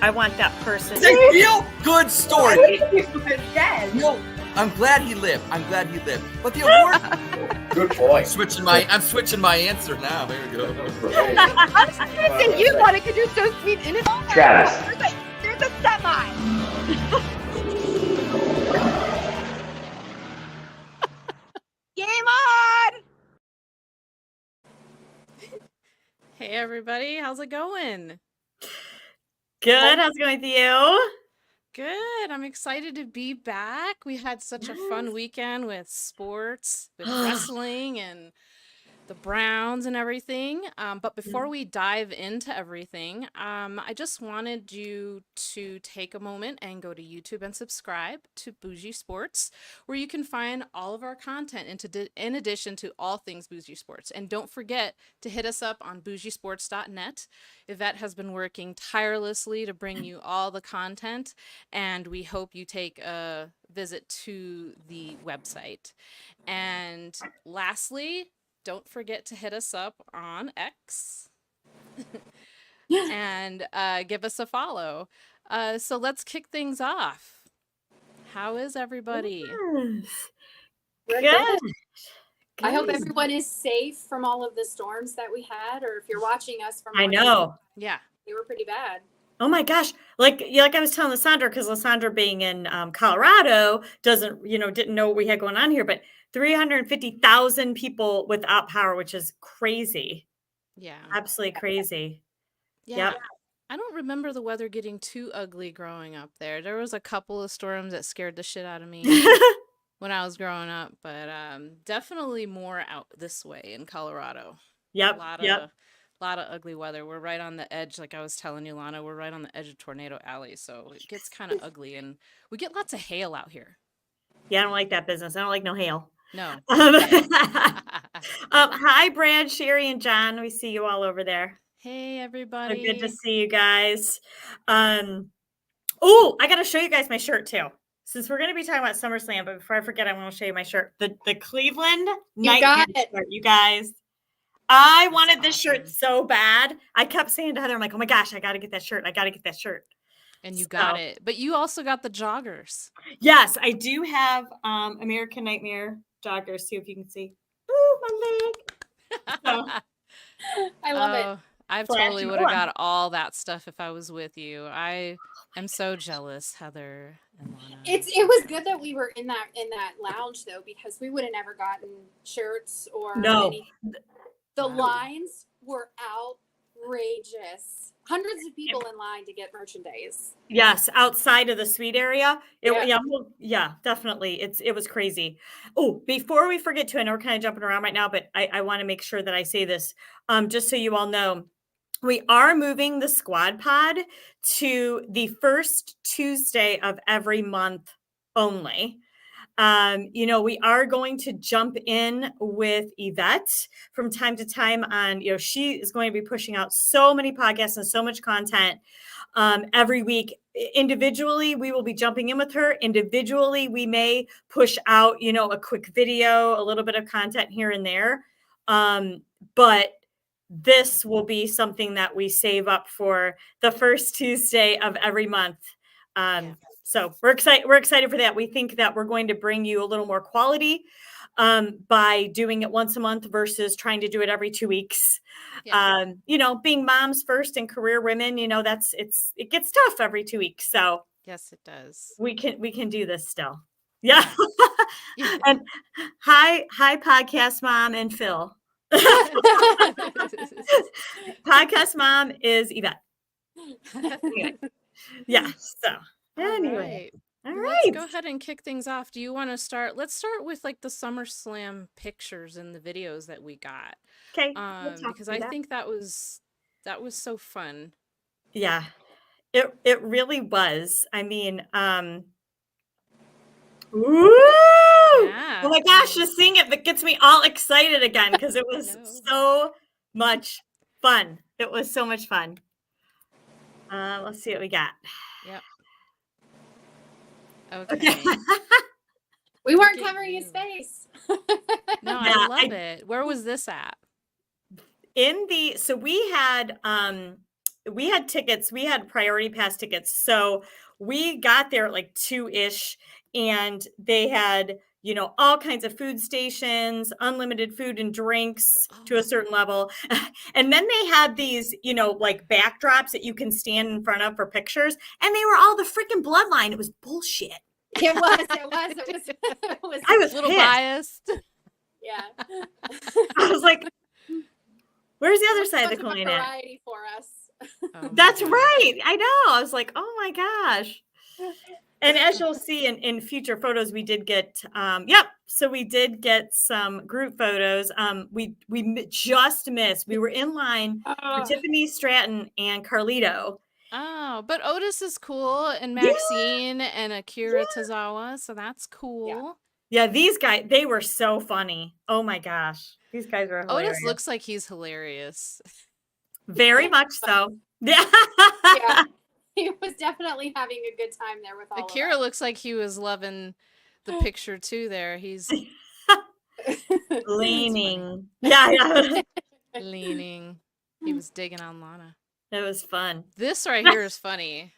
I want that person. It's a real good story. Yes. No, I'm glad he lived. But the award. Good point. I'm switching my answer now. There we go. I was just gonna say you want it because you're so sweet in it. Travis. There's a semi. Game on! Hey everybody, how's it going? Good. How's it going with you? Good. I'm excited to be back. We had such a fun weekend with sports, with wrestling and the Browns and everything. But before we dive into everything, I just wanted you to take a moment and go to YouTube and subscribe to Bougie Sports, where you can find all of our content in addition to all things Bougie Sports. And don't forget to hit us up on bougiesports.net. Yvette has been working tirelessly to bring you all the content, and we hope you take a visit to the website. And lastly, don't forget to hit us up on X and give us a follow. So let's kick things off. How is everybody? Good. I hope everyone is safe from all of the storms that we had, or if you're watching us from I know. Yeah. they were pretty bad. Oh my gosh. Like I was telling Lysandra, because Lysandra being in Colorado didn't know what we had going on here, but 350,000 people without power, which is crazy. Yeah. Absolutely crazy. Yeah. Yep. I don't remember the weather getting too ugly growing up there. There was a couple of storms that scared the shit out of me when I was growing up, but definitely more out this way in Colorado. Yep. A lot of ugly weather. We're right on the edge, like I was telling you, Lana, we're right on the edge of Tornado Alley, so it gets kind of ugly, and we get lots of hail out here. Yeah, I don't like that business. I don't like no hail. No. Hi, Brad, Sherry, and John. We see you all over there. Hey, everybody. Good to see you guys. I got to show you guys my shirt too. Since we're going to be talking about SummerSlam, but before I forget, I want to show you my shirt. The Cleveland Nightmare shirt, you guys. I wanted this shirt so bad. I kept saying to Heather, I'm like, oh my gosh, I got to get that shirt. And you got it. But you also got the joggers. Yes, I do have American Nightmare joggers too, if you can see. Ooh, my leg. So, I love it. I totally would have got all that stuff if I was with you. I am so jealous, Heather and Lana. It was good that we were in that lounge though, because we would have never gotten shirts or anything. The lines were outrageous. Hundreds of people in line to get merchandise. Yes, outside of the suite area. Yeah, definitely. It was crazy. Oh, before we forget to, I know we're kind of jumping around right now, but I want to make sure that I say this, just so you all know. We are moving the Squad Pod to the first Tuesday of every month only. We are going to jump in with Yvette from time to time on, she is going to be pushing out so many podcasts and so much content every week. Individually, we will be jumping in with her. Individually, we may push out, a quick video, a little bit of content here and there. But this will be something that we save up for the first Tuesday of every month. So we're excited for that. We think that we're going to bring you a little more quality by doing it once a month versus trying to do it every 2 weeks. Yeah. Being moms first and career women, it gets tough every 2 weeks. So yes, it does. We can do this still. Yeah. Yeah. And hi, podcast mom and Phil. Podcast mom is Yvette. Yeah. So anyway. All right. Let's go ahead and kick things off. Do you want to start? Let's start with like the SummerSlam pictures and the videos that we got. Okay. Because I think that was so fun. Yeah. It really was. I mean, woo! Yeah. Oh my gosh, just seeing it gets me all excited again because it was so much fun. It was so much fun. Let's see what we got. Yep. Okay. We weren't covering his face. No, I love it. Where was this at? So we had we had tickets. We had priority pass tickets. So we got there at like 2-ish, and they had, all kinds of food stations, unlimited food and drinks to a certain level. And then they had these, like backdrops that you can stand in front of for pictures. And they were all the freaking Bloodline. It was bullshit. It was. I was a little pissed. biased. Yeah. I was like, where's the other Much side of the of a coin at? variety for us. Oh, That's my right. I know. I was like, oh my gosh. And as you'll see in future photos, we did get, so we did get some group photos. We just missed. We were in line for Tiffany Stratton and Carlito. Oh, but Otis is cool, and Maxine and Akira Tozawa, so that's cool. Yeah, these guys, they were so funny. Oh my gosh. These guys were hilarious. Otis looks like he's hilarious. Very much so. Yeah. Yeah. He was definitely having a good time there with all Akira of us. looks like he was loving the picture too there. He's leaning. Yeah. leaning. He was digging on Lana. It was fun. This right here is funny.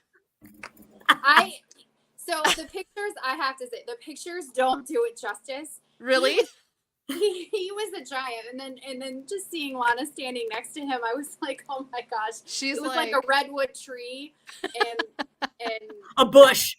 So the pictures, I have to say, the pictures don't do it justice. Really? He was a giant, and then just seeing Lana standing next to him, I was like, oh my gosh, She's it was like a redwood tree and a bush.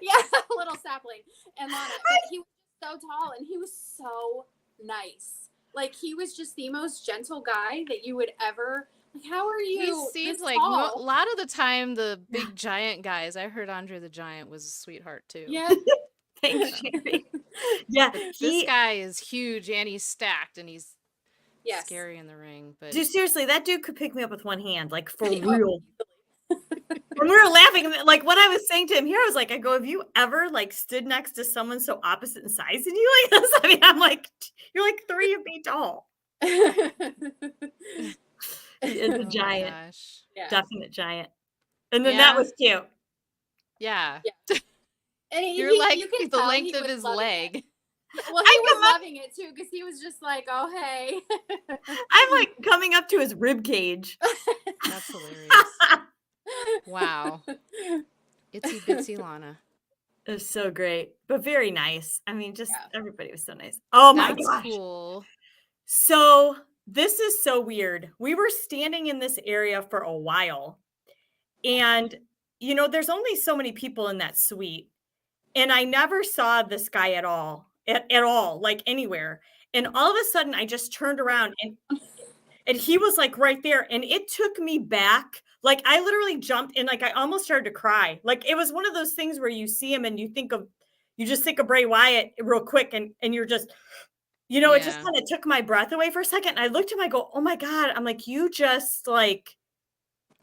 Yeah, a little sapling, and Lana. But he was so tall, and he was so nice. Like, he was just the most gentle guy that you would ever. Like, how are you? He seems this like tall? a lot of the time the big giant guys. I heard Andre the Giant was a sweetheart too. Yeah. Thanks, Sherry. Yeah, this guy is huge and he's stacked and he's Yes. scary in the ring. But dude, seriously, that dude could pick me up with one hand, like for real. When we were laughing, like what I was saying to him here, I was like, I go, have you ever like stood next to someone so opposite in size than you like this? I mean, I'm like, you're like 3 feet tall. He is a giant, Yeah. definite giant. And then that was cute. Yeah. And You're like you can the tell length he of was his loving leg. it. Well, he was loving it too, because he was just like, "Oh, hey." I'm like coming up to his rib cage. That's hilarious. Wow. Itsy bitsy Lana. It was so great, but very nice. I mean, just everybody was so nice. Oh my That's gosh. cool. So this is so weird. We were standing in this area for a while, and there's only so many people in that suite, and I never saw this guy at all, like anywhere. And all of a sudden, I just turned around and he was like right there, and it took me back. Like, I literally jumped and like I almost started to cry. Like, it was one of those things where you see him and you just think of Bray Wyatt real quick, and you're just. It just kind of took my breath away for a second. And I looked at him, I go, oh my God. I'm like, you just like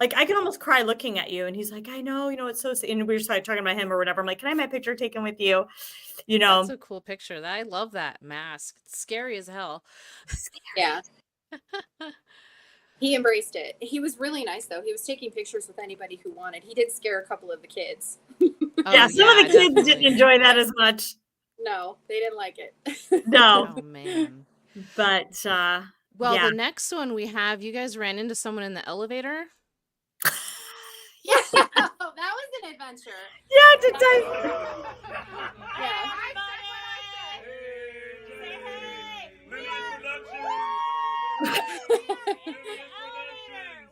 I can almost cry looking at you. And he's like, I know, it's so, and we were just like talking about him or whatever. I'm like, can I have my picture taken with you? That's a cool picture. I love that mask. It's scary as hell. Yeah. He embraced it. He was really nice, though. He was taking pictures with anybody who wanted. He did scare a couple of the kids. Some of the kids didn't enjoy that as much. No, they didn't like it. No. Oh, man. But, well, the next one we have, you guys ran into someone in the elevator. Yeah, that was an adventure. Yeah, did I? Yeah.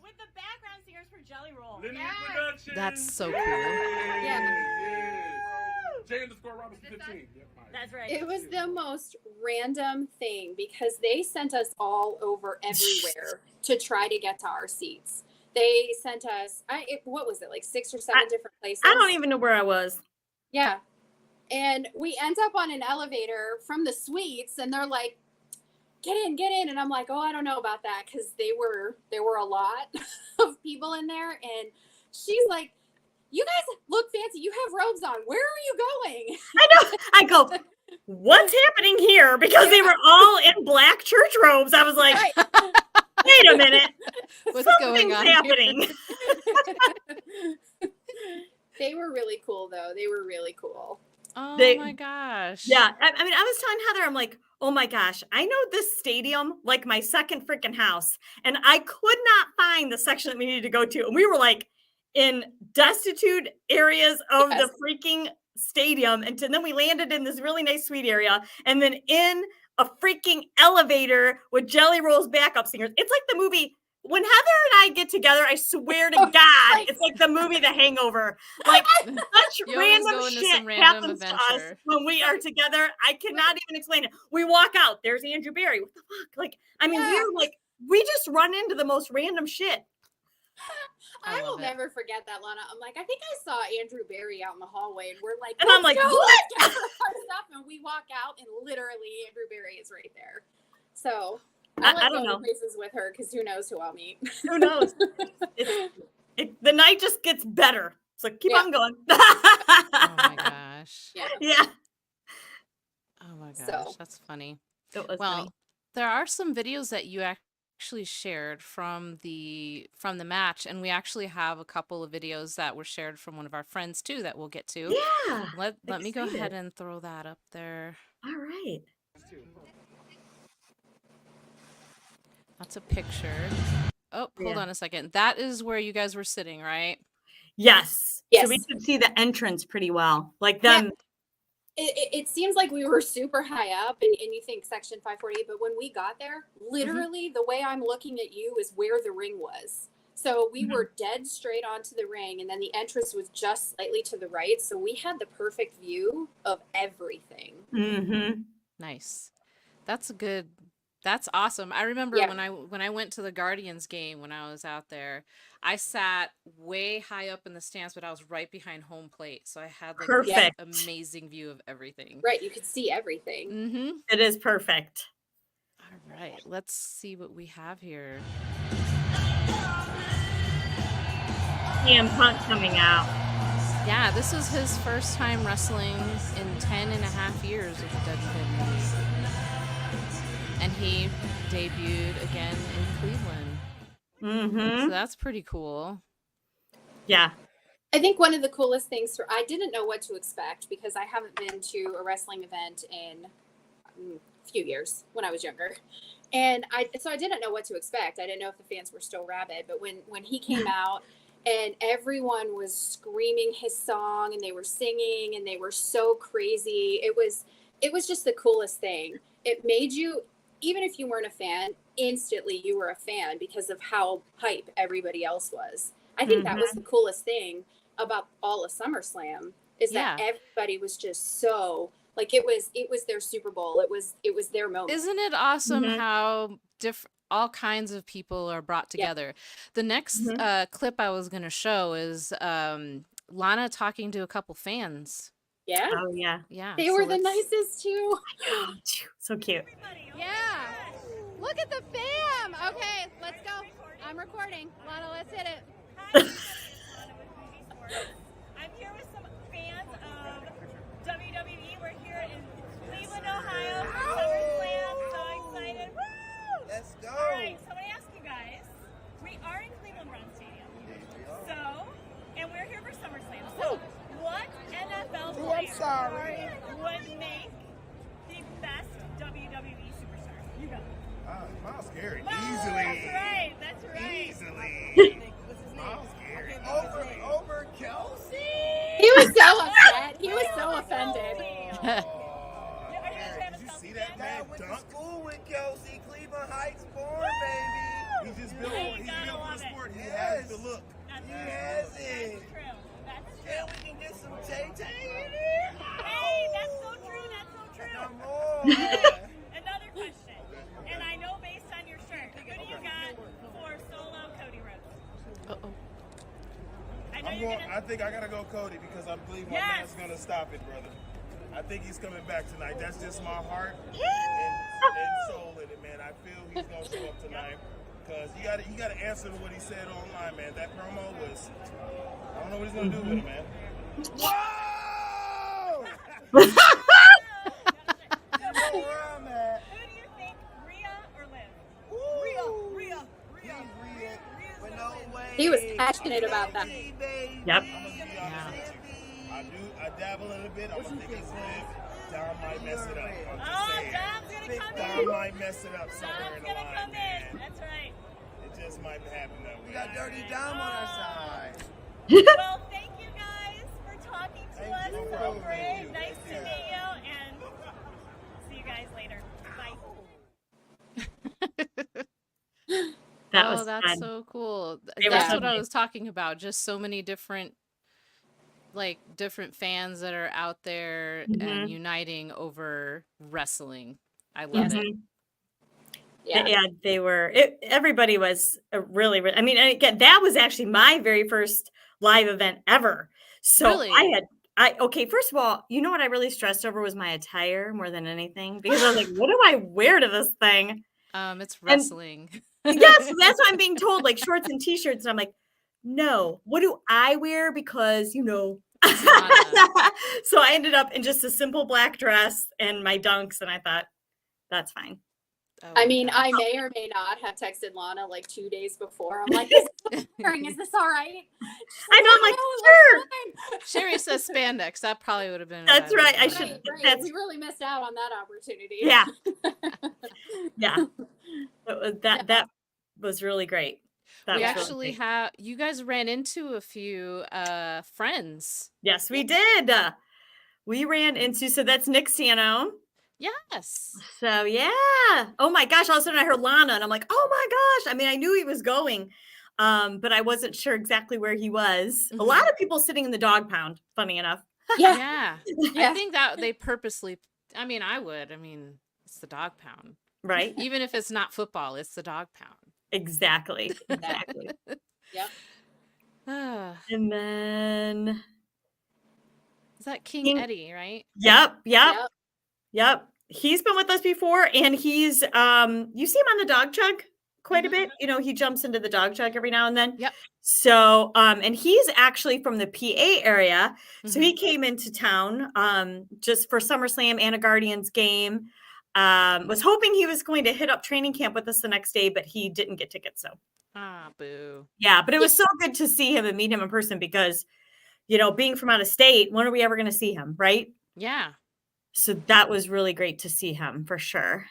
With the background singers for Jelly Roll. That's so cool. Yeah. J_Robinson15. That's right. It was the most random thing because they sent us all over everywhere to try to get to our seats. They sent us, what was it, like 6 or 7 different places? I don't even know where I was. Yeah. And we end up on an elevator from the suites, and they're like, get in. And I'm like, oh, I don't know about that, because there were a lot of people in there. And she's like, you guys look fancy. You have robes on. Where are you going? I know. I go, what's happening here? Because they were all in black church robes. I was like, wait a minute. What's Something's going on happening? They were really cool, though. They were really cool. Oh, my gosh. Yeah. I mean, I was telling Heather, I'm like, Oh my gosh, I know this stadium like my second freaking house, and I could not find the section that we needed to go to. And we were like in destitute areas of the freaking stadium. And then we landed in this really nice suite area, and then in a freaking elevator with Jelly Roll's backup singers. It's like the movie. When Heather and I get together, I swear to God, it's like the movie The Hangover. Like such random shit happens to us when we are together. I cannot even explain it. We walk out. There's Andrew Barry. What the fuck? Like, I mean, we just run into the most random shit. I will never forget that, Lana. I'm like, I think I saw Andrew Barry out in the hallway, and we're like, and I'm like, what? And we walk out, and literally Andrew Barry is right there. So I don't know places with her because who knows who I'll meet. Who knows? The night just gets better. So keep on going. Oh my gosh. Yeah. Oh my gosh, that's funny. It was well, funny. There are some videos that you actually shared from the match, and we actually have a couple of videos that were shared from one of our friends too that we'll get to. Yeah. Let me go ahead and throw that up there. All right. That's a picture. Oh, hold on a second. That is where you guys were sitting, right? Yes. So we could see the entrance pretty well. Like them. Yeah. It seems like we were super high up, and you think section 548, but when we got there, literally the way I'm looking at you is where the ring was. So we were dead straight onto the ring, and then the entrance was just slightly to the right. So we had the perfect view of everything. Mm-hmm. Nice. That's awesome. I remember when I went to the Guardians game when I was out there, I sat way high up in the stands, but I was right behind home plate. So I had like this amazing view of everything. Right. You could see everything. Mm-hmm. It is perfect. All right. Let's see what we have here. CM Punk coming out. Yeah, this is his first time wrestling in 10.5 years with the WWE. And he debuted again in Cleveland. Mm-hmm. So that's pretty cool. Yeah. I think one of the coolest things I didn't know what to expect because I haven't been to a wrestling event in a few years when I was younger. And so I didn't know what to expect. I didn't know if the fans were still rabid. But when he came out and everyone was screaming his song and they were singing and they were so crazy, it was just the coolest thing. It made you, even if you weren't a fan, instantly you were a fan because of how hype everybody else was. I think that was the coolest thing about all of SummerSlam is that everybody was just so like it was their Super Bowl. It was their moment. Isn't it awesome how all kinds of people are brought together? The next clip I was going to show is Lana talking to a couple fans. Yeah. Oh yeah. Yeah. They were the nicest too. So cute. Yeah. Look at the fam. Okay, let's go. I'm recording. Lana, let's hit it. I'm here with some fans of WWE. We're here in Cleveland, Ohio for SummerSlam. So excited. Woo! Let's go. All right, so I want to ask you guys. We are in Cleveland Brown Stadium. And we're here for SummerSlam. So what NFL player would make the best WWE superstar? You go. Miles Garrett. Easily. That's right. Easily. Miles Garrett. Over Kelsey. He was so upset. He was so offended. Did you see that man dunk? School with Kelsey, Cleveland Heights born, baby. He just built for the sport. He has the look. He has it. That's true. Yeah, we can get some Tay-Tay in here. Hey, that's so true. That's so true. Come on. Another question, and I know based on your shirt, who do you got for solo Cody Rhodes? Uh-oh. I think I gotta go Cody because I believe my man's gonna stop it, brother. I think he's coming back tonight. That's just my heart and soul in it, man. I feel he's gonna show up tonight because you gotta answer to what he said online, man. That promo was, I don't know what he's gonna do with it, man. Whoa! Who do you think, Rhea or Liv? Rhea. But no way. He was passionate about that. Yep. I dabble a little bit. I'm gonna think it's Liv. Dom might mess it up. I'm just Oh, saying. Dom's gonna come Dom in. might mess it up somewhere Dom's in the gonna line, come man. in. That's right. It just might happen that way. We got Dirty Dom on our side. Well, thank you guys for talking to Thank us. you. So Thank great. you. Nice to Thank meet you. And see you guys later. Bye. That Oh, was that's fun. so cool. They were That's so what I nice. was talking about. Just so many different, like, different fans that are out there and uniting over wrestling. I love it. Yeah. They were. Everybody was really. I mean, again, that was actually my very first live event ever. So Really? okay. First of all, you know what I really stressed over was my attire more than anything because I was like, what do I wear to this thing? It's wrestling. Yes, that's what I'm being told, like shorts and t-shirts. And I'm like, no, what do I wear? Because, It's Lana. so I ended up in just a simple black dress and my dunks. And I thought, that's fine. Oh, I mean, gosh. I may or may not have texted Lana like 2 days before. I'm like, is this all right? I know, I'm like, sure. Sure. Sherry says spandex. That probably would have been. That's right. I Right, should. right. That's We really missed out on that opportunity. yeah, yeah. That was really great. That We was really actually great. have. You guys ran into a few friends. Yes, we did. We ran into. So that's Nick Sano. Yes. So yeah. Oh my gosh! All of a sudden I heard Lana, and I'm like, oh my gosh! I mean, I knew he was going, but I wasn't sure exactly where he was. A lot of people sitting in the dog pound. Funny enough. Yeah. I think that they purposely. I mean, I would. I mean, it's the dog pound, Right. even if it's not football. It's the dog pound. Exactly. Exactly. Yep. And then. Is that King Eddie, right? Yep. He's been with us before, and he's you see him on the dog chug quite a bit. He jumps into the dog chug every now and then. Yep. So and he's actually from the PA area. So he came into town just for SummerSlam and a Guardians game. Was hoping he was going to hit up training camp with us the next day, but he didn't get tickets. So boo. Yeah, but it was so good to see him and meet him in person because being from out of state, when are we ever going to see him, right? Yeah. So that was really great to see him for sure.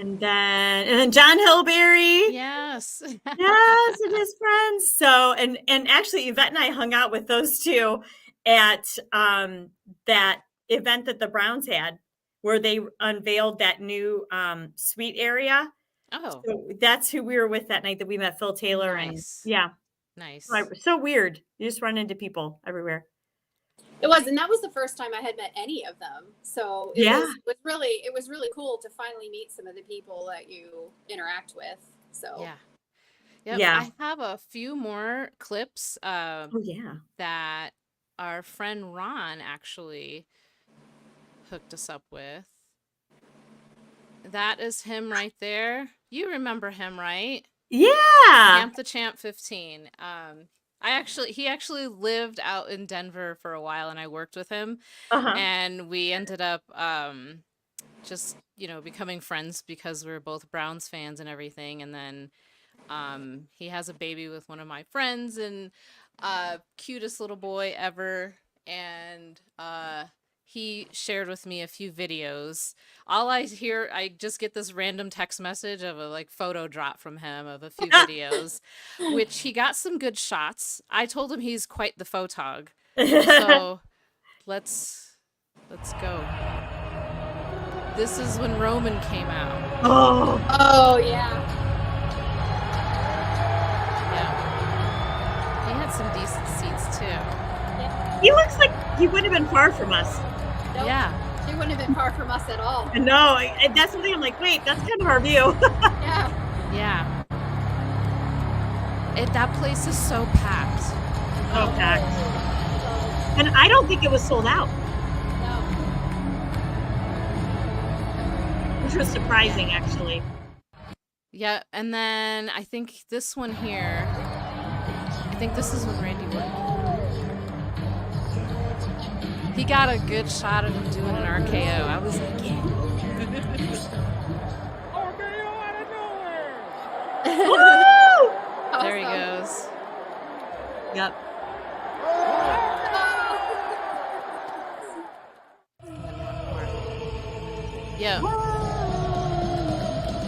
And then John Hillberry. Yes. Yes, and his friends. So and actually Yvette and I hung out with those two at that event that the Browns had where they unveiled that new suite area. Oh. So that's who we were with that night that we met Phil Taylor. Nice. And yeah. Nice. So weird. You just run into people everywhere. It was, and that was the first time I had met any of them. So it was really cool to finally meet some of the people that you interact with. So yeah. I have a few more clips that our friend Ron actually hooked us up with. That is him right there. You remember him, right? Yeah. Camp the Champ 15. He actually lived out in Denver for a while, and I worked with him, and we ended up just becoming friends because we were both Browns fans and everything. And then he has a baby with one of my friends, and cutest little boy ever. And he shared with me a few videos. I just get this random text message of a photo drop from him of a few videos, which he got some good shots. I told him he's quite the photog. So let's go. This is when Roman came out. Oh yeah. Yeah. He had some decent seats too. Yeah. He looks like he wouldn't have been far from us. Nope. Yeah. He wouldn't have been far from us at all. No, that's something I'm like, wait, that's kind of our view. Yeah. That place is so packed. So packed. And I don't think it was sold out. No. Which was surprising, actually. Yeah, and then I think this one here, this is when Randy worked. He got a good shot of him doing an RKO. I was like, yeah. RKO out of nowhere. Woo! There he goes. Yep. Yeah.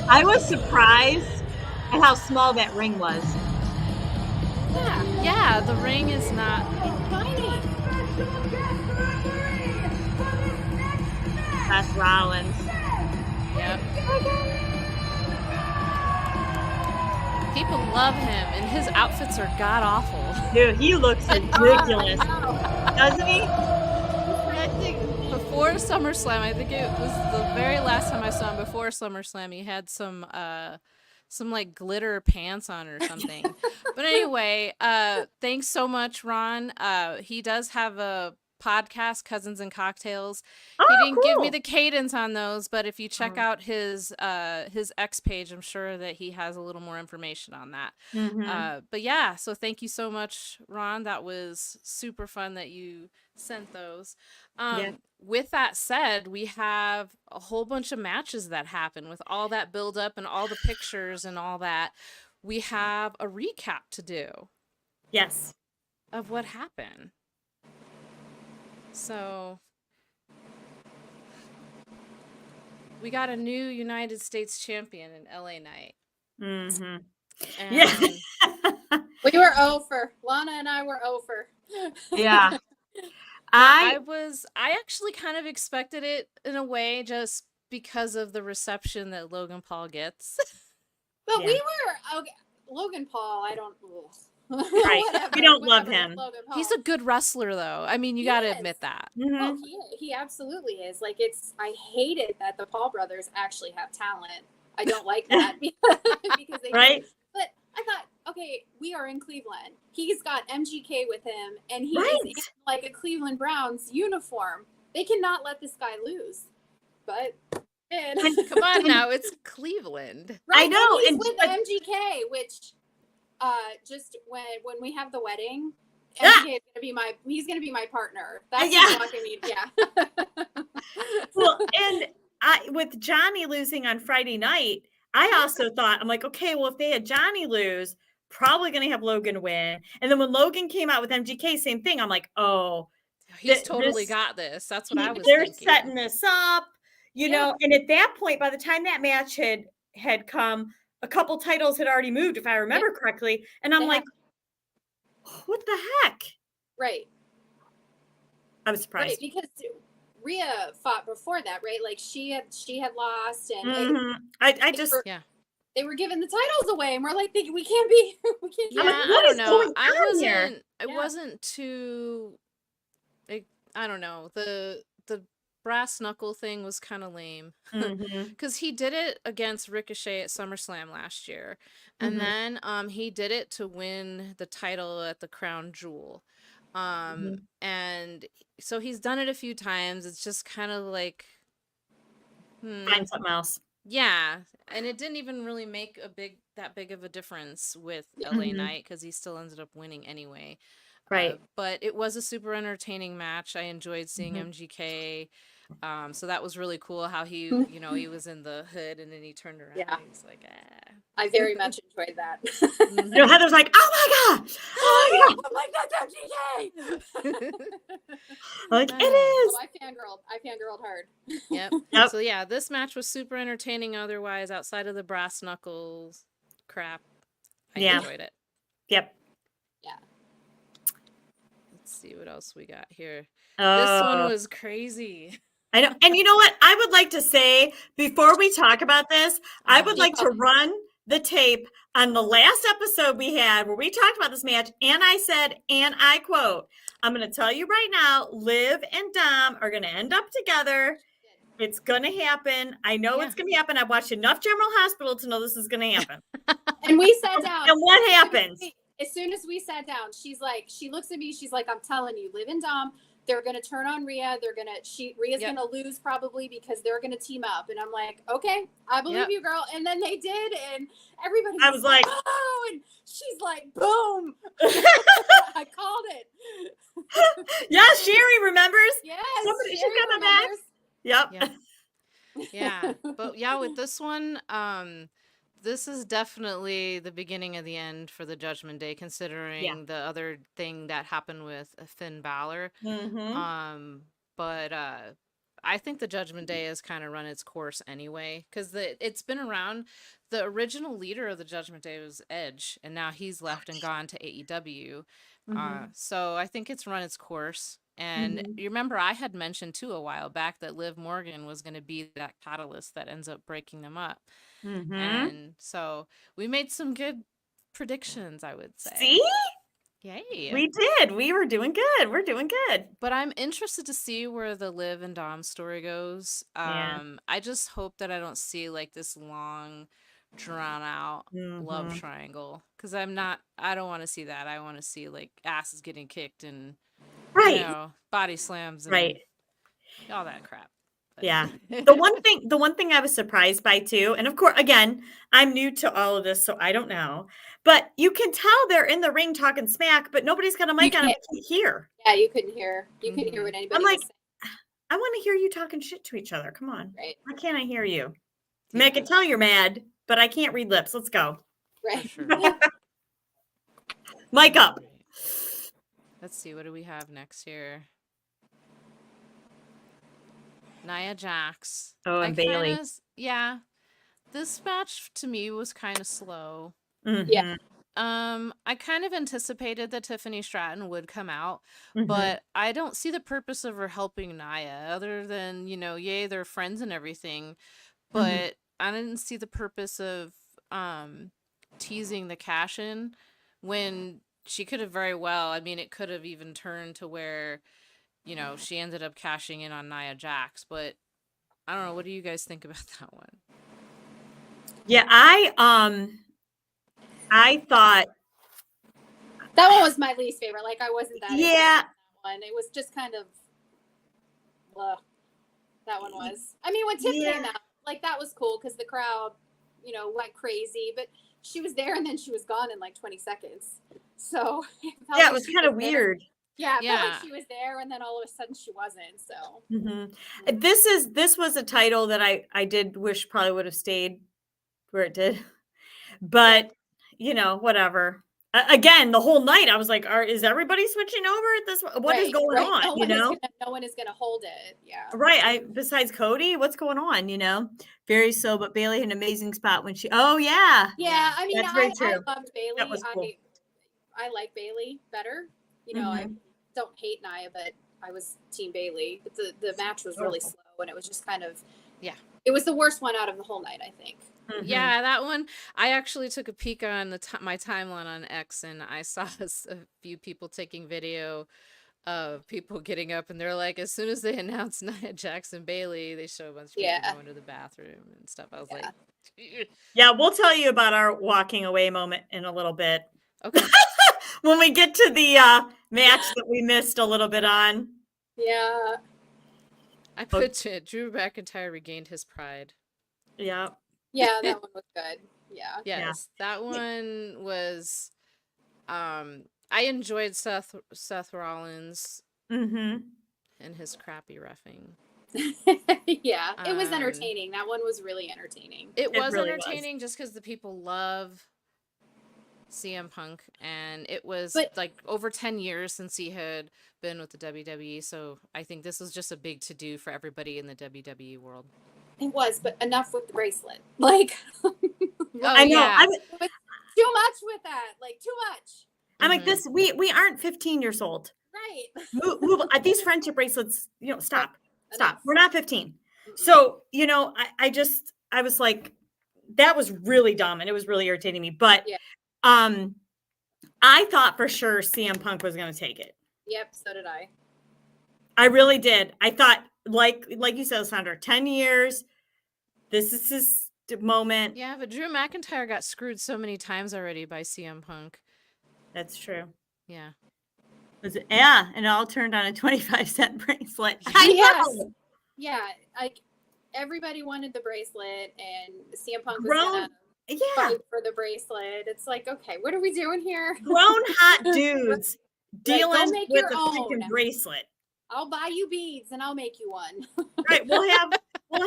I was surprised at how small that ring was. Yeah, the ring is not Tiny. Seth Rollins. Yep. People love him, and his outfits are god awful. Dude, he looks ridiculous, doesn't he? I think before SummerSlam, I think it was the very last time I saw him before SummerSlam, he had some like glitter pants on or something. But anyway, thanks so much, Ron. He does have a podcast, Cousins and Cocktails. He didn't give me the cadence on those, but if you check out his X page, I'm sure that he has a little more information on that. But yeah, so thank you so much, Ron. That was super fun that you sent those. With that said, we have a whole bunch of matches that happen with all that build up and all the pictures and all that. We have a recap to do. Yes. Of what happened. So we got a new United States champion in LA Knight. Mm-hmm. Yeah. We were over. Lana and I were over. Yeah. I actually kind of expected it in a way just because of the reception that Logan Paul gets. But we were okay. Logan Paul, I don't. Right. We don't love him. He's a good wrestler, though. I mean, you got to admit that. Oh, he absolutely is. Like, I hated that the Paul brothers actually have talent. I don't like that because they right. But I thought, okay, we are in Cleveland. He's got MGK with him, and he is in like a Cleveland Browns uniform. They cannot let this guy lose. But come on now, it's Cleveland. Right, I know. He's with MGK, which just when we have the wedding, MGK is he's gonna be my partner. That's what I mean. Yeah. Well, and with Johnny losing on Friday night, I also thought, I'm like, okay, well, if they had Johnny lose, probably going to have Logan win. And then when Logan came out with MGK, same thing. I'm like, oh, he's totally got this. That's what I was they're thinking. Setting this up, you know. And at that point, by the time that match had come, a couple titles had already moved, if I remember correctly. And I'm like, what the heck? Right. I was surprised. Right, because Rhea fought before that, right? Like she had lost, and they were giving the titles away, and we're like, we can't be. Yeah, I don't know. I wasn't too. I don't know. The brass knuckle thing was kind of lame because he did it against Ricochet at SummerSlam last year, and then he did it to win the title at the Crown Jewel. And so he's done it a few times. It's just kind of like find something else. Yeah, and it didn't even really make that big of a difference with LA Knight because he still ended up winning anyway. Right. But it was a super entertaining match. I enjoyed seeing MGK. So that was really cool how he, he was in the hood and then he turned around and he's like, I very much enjoyed that. Heather's like, oh my God. Oh my God, that's MGK. Like, it is. I fangirled hard. Yep. So yeah, this match was super entertaining otherwise outside of the brass knuckles crap. I enjoyed it. Yep. Yeah. Let's see what else we got here. This one was crazy. I know. And you know what? I would like to say, before we talk about this, I would like to run the tape on the last episode we had where we talked about this match. And I said, and I quote, I'm going to tell you right now, Liv and Dom are going to end up together. It's going to happen. I know it's going to happen. I've watched enough General Hospital to know this is going to happen. And we sat down. And what happens? As soon as we sat down, she looks at me. She's like, I'm telling you, Liv and Dom, they're going to turn on Rhea. Rhea's going to lose probably because they're going to team up. And I'm like, okay, I believe you, girl. And then they did. And everybody was like, oh, and she's like, boom. I called it. Yeah, Sherry remembers. Yes. She's coming back. Yep. Yeah. But yeah, with this one, this is definitely the beginning of the end for the Judgment Day, considering the other thing that happened with Finn Balor. But I think the Judgment Day has kind of run its course anyway, because it's been around. The original leader of the Judgment Day was Edge, and now he's left and gone to AEW. So I think it's run its course. And you remember I had mentioned too a while back that Liv Morgan was going to be that catalyst that ends up breaking them up. And so we made some good predictions, I would say. See? Yay. We did. We were doing good. We're doing good. But I'm interested to see where the Liv and Dom story goes. I just hope that I don't see like this long, drawn out love triangle. Because I don't want to see that. I want to see like asses getting kicked and body slams and all that crap. But. Yeah. The one thing I was surprised by too, and of course, again, I'm new to all of this, so I don't know. But you can tell they're in the ring talking smack, but nobody's got a mic on them to hear. Yeah, you couldn't hear. You couldn't hear what anybody I'm like, was saying. I want to hear you talking shit to each other. Come on. Right. Why can't I hear you? I mean, I can tell you're mad, but I can't read lips. Let's go. Right. Sure. Mic up. Let's see. What do we have next here? Nia Jax. Oh, and Bailey. Yeah. This match to me was kind of slow. Yeah. I kind of anticipated that Tiffany Stratton would come out, but I don't see the purpose of her helping Nia other than, yay, they're friends and everything. But I didn't see the purpose of teasing the cash in when she could have very well, it could have even turned to where she ended up cashing in on Nia Jax, but I don't know. What do you guys think about that one? Yeah, I thought that one was my least favorite. Like I wasn't that. Yeah. That one. It was just kind of. That one was. When Tiff came out, like that was cool because the crowd, went crazy. But she was there and then she was gone in like 20 seconds. So it was kind of weird. Yeah, it felt like she was there, and then all of a sudden she wasn't. So this was a title that I did wish probably would have stayed where it did, but whatever. Again, the whole night I was like, is everybody switching over at this? What is going on? No one is gonna hold it. Yeah. Right. Besides Cody, what's going on? Very so, but Bailey had an amazing spot when she. Oh yeah. Yeah, that's very true. I loved Bailey. That was cool. I like Bailey better. I don't hate Nia, but I was Team Bailey. But the match was really slow, and it was just kind of it was the worst one out of the whole night, I think. Yeah, that one. I actually took a peek on my timeline on X, and I saw a few people taking video of people getting up, and they're like, as soon as they announced Nia Jax and Bailey, they show a bunch of people going to the bathroom and stuff. I was like, yeah, we'll tell you about our walking away moment in a little bit. Okay. When we get to the match that we missed a little bit on. Yeah. I put it. Drew McIntyre regained his pride. Yeah. Yeah, that one was good. Yeah. Yes, that one was. I enjoyed Seth Rollins and his crappy reffing. Yeah, it was entertaining. That one was really entertaining. It was really entertaining just because the people love CM Punk, and it was like over 10 years since he had been with the WWE, so I think this was just a big to-do for everybody in the WWE world. It was, but enough with the bracelet. Like, I know. Yeah. Too much with that. Like, too much. I'm like, this. We aren't 15 years old. Right. Move. These friendship bracelets. Stop. Stop. We're not 15. So I was like, that was really dumb, and it was really irritating me. But I thought for sure CM Punk was going to take it. Yep. So did I. I really did. I thought, like you said, Sandra, 10 years. This is his moment. Yeah, but Drew McIntyre got screwed so many times already by CM Punk. That's true. Yeah. Yeah, and it all turned on a 25-cent bracelet. Yes. Yeah, like everybody wanted the bracelet, and CM Punk was gonna fight for the bracelet. It's like, okay, what are we doing here? Grown hot dudes dealing with a freaking bracelet. I'll buy you beads and I'll make you one. Right. We'll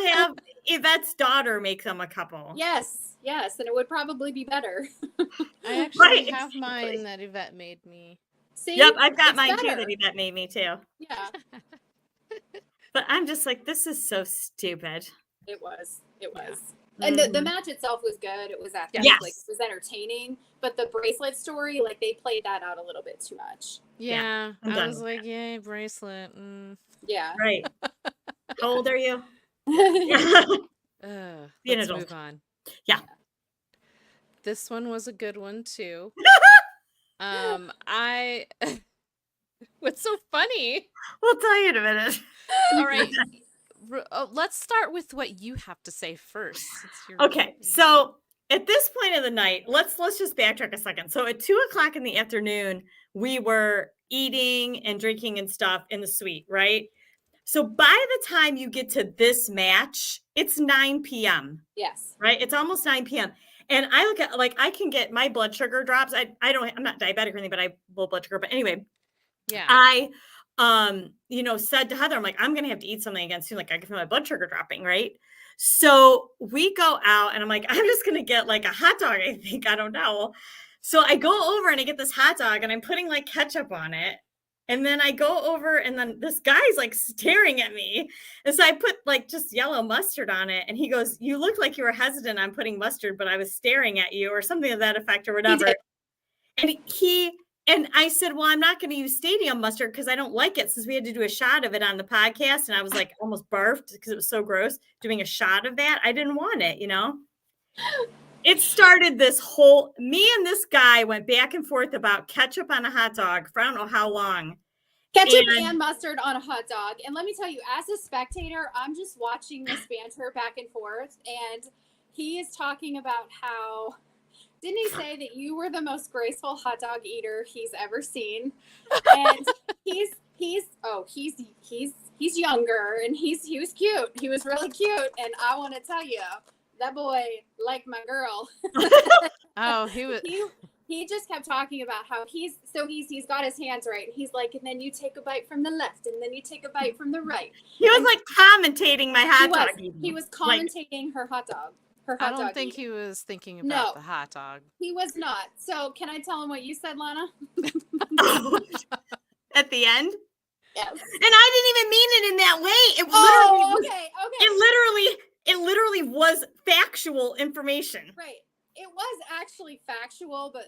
have Yvette's daughter make them a couple. Yes, and it would probably be better. I actually have mine that Yvette made me. See? Yep, I've got mine too that Yvette made me too. Yeah. But I'm just like, this is so stupid. It was. Yeah. And the match itself was good. It was athletic. Yes. Like, it was entertaining. But the bracelet story, like, they played that out a little bit too much. Yeah. I'm I done was with like, yay, bracelet. Yeah. Right. How old are you? Be an Let's adult. move on. Yeah. This one was a good one too. What's so funny? We'll tell you in a minute. All right. Let's start with what you have to say first. Okay, so at this point of the night, let's just backtrack a second. So at 2:00 in the afternoon, we were eating and drinking and stuff in the suite, right? So by the time you get to this match, it's 9 p.m. Yes. Right? It's almost 9 p.m. And I look at, like, I can get my blood sugar drops. I'm not diabetic or anything, but I have low blood sugar. But anyway, yeah. I said to Heather, I'm like, I'm gonna have to eat something again soon. Like, I can feel my blood sugar dropping, right? So we go out and I'm like, I'm just gonna get like a hot dog, I think. I don't know. So I go over and I get this hot dog and I'm putting like ketchup on it. And then I go over and then this guy's like staring at me. And so I put like just yellow mustard on it. And he goes, you look like you were hesitant on putting mustard, but I was staring at you or something of that effect or whatever. And I said, well, I'm not going to use stadium mustard because I don't like it, since we had to do a shot of it on the podcast. And I was like almost barfed because it was so gross doing a shot of that. I didn't want it, It started this whole, me and this guy went back and forth about ketchup on a hot dog for I don't know how long. Ketchup and mustard on a hot dog. And let me tell you, as a spectator, I'm just watching this banter back and forth. And he is talking about how, didn't he say that you were the most graceful hot dog eater he's ever seen? And he's younger and he was cute. He was really cute. And I want to tell you, that boy liked my girl. Oh, he was. He just kept talking about how he's got his hands right. And he's like, and then you take a bite from the left, and then you take a bite from the right. He was like commentating my hot dog. He was commentating her hot dog. I don't think he was thinking about the hot dog. He was not. So can I tell him what you said, Lana? At the end? Yes. And I didn't even mean it in that way. It okay. It literally was factual information. Right. It was actually factual, but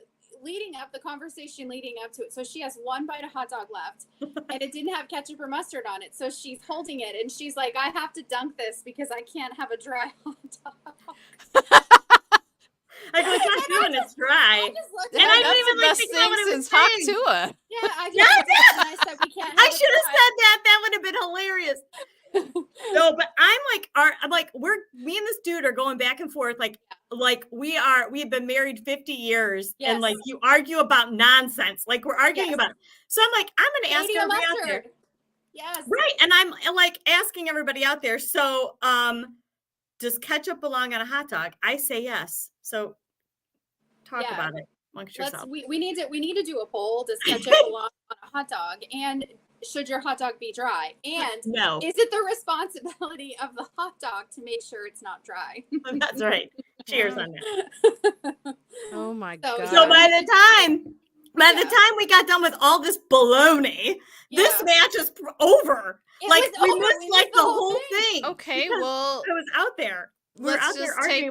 the conversation leading up to it. So she has one bite of hot dog left and it didn't have ketchup or mustard on it. So she's holding it and she's like, I have to dunk this because I can't have a dry hot dog. I go, it's not doing, it's dry. And I didn't even like think about what it was saying. Hot Yeah, I said we can't. I should have said that. That would have been hilarious. No, but I'm like, me and this dude are going back and forth. Like we have been married 50 years and like you argue about nonsense. Like we're arguing about, so I'm like, I'm going to ask everybody out there. Yes. Right. And I'm like asking everybody out there. So, does ketchup belong on a hot dog? I say yes. So talk about it amongst yourself. We need to do a poll. Does ketchup belong on a hot dog? And should your hot dog be dry? And no, is it the responsibility of the hot dog to make sure it's not dry? That's right. Cheers on that. Oh my God. So by the time we got done with all this baloney, this match is over. We missed like the whole thing. Okay, well, I was out there. Let's just take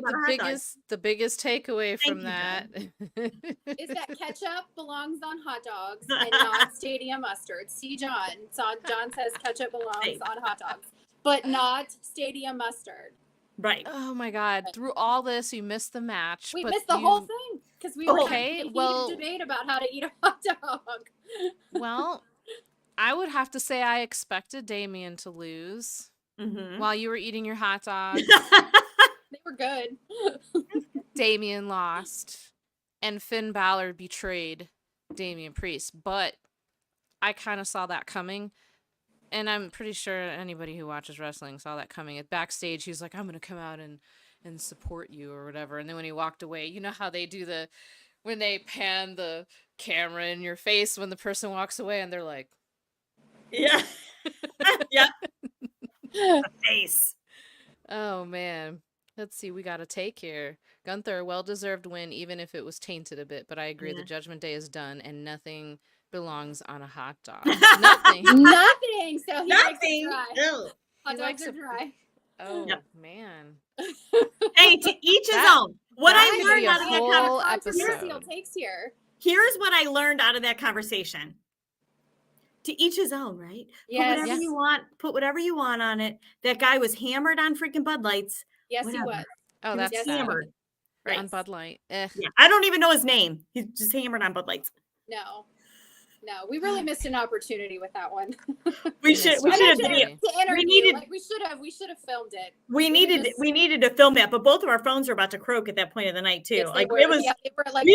the biggest takeaway from that. Is that ketchup belongs on hot dogs and not stadium mustard. See, John says ketchup belongs on hot dogs, but not stadium mustard. Right. Oh my God. Through all this, you missed the match. We missed the whole thing because we were having a heated debate about how to eat a hot dog. Well, I would have to say I expected Damien to lose while you were eating your hot dog. They were good. Damien lost, and Finn Balor betrayed Damian Priest. But I kind of saw that coming, and I'm pretty sure anybody who watches wrestling saw that coming. Backstage, he was like, I'm going to come out and support you or whatever. And then when he walked away, you know how they do when they pan the camera in your face when the person walks away, and they're like, yeah. Yeah. Face. Oh, man. Let's see. We got a take here. Gunther, a well-deserved win, even if it was tainted a bit. But I agree, the Judgment Day is done, and nothing belongs on a hot dog. Nothing. Nothing. So he likes to try. Hot He dogs likes are a dry. Oh Yep. man. Hey, to each his That- own. What that I could learned be a out of that whole controversial episode. takes here. here's what I learned out of that conversation. To each his own, right? Yes. Put whatever you want. Put whatever you want on it. That guy was hammered on freaking Bud Lights. Yes, Whatever. he was. Oh, He that's was sad. hammered. Right. On Bud Light. Eh. Yeah. I don't even know his name. He's just hammered on Bud Lights. No, we really missed an opportunity with that one. We should have video. To interview. We should have filmed it. We needed to film that, but both of our phones were about to croak at that point of the night too. Yes, like were. it was, they were like